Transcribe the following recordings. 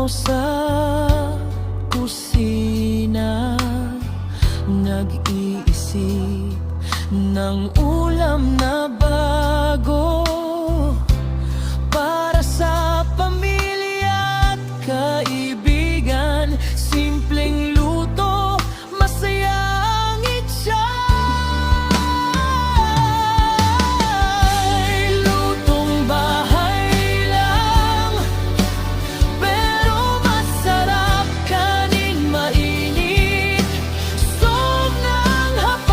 araw sa kusina, nag-iisip ng ulam na bago para sa pamilya at kaibigan. Simpleng luto, masaya ang itsay. Lutong bahay lang, pero masarap kanin mainit. Sobrang hapag,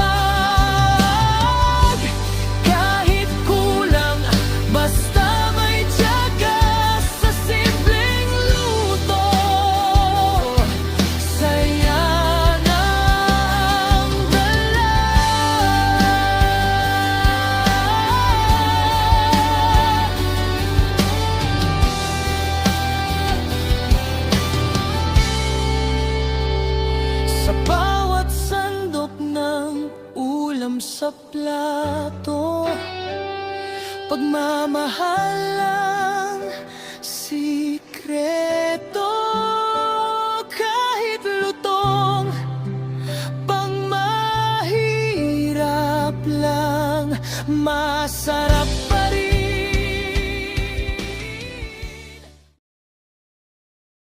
kahit kulang, basta may tiyaga sa simpleng luto. Saya ng dala. Sa bawat sandok ng ulam sa plato, pagmamahal ang sikreto. Kahit lutong pang mahirap lang, masarap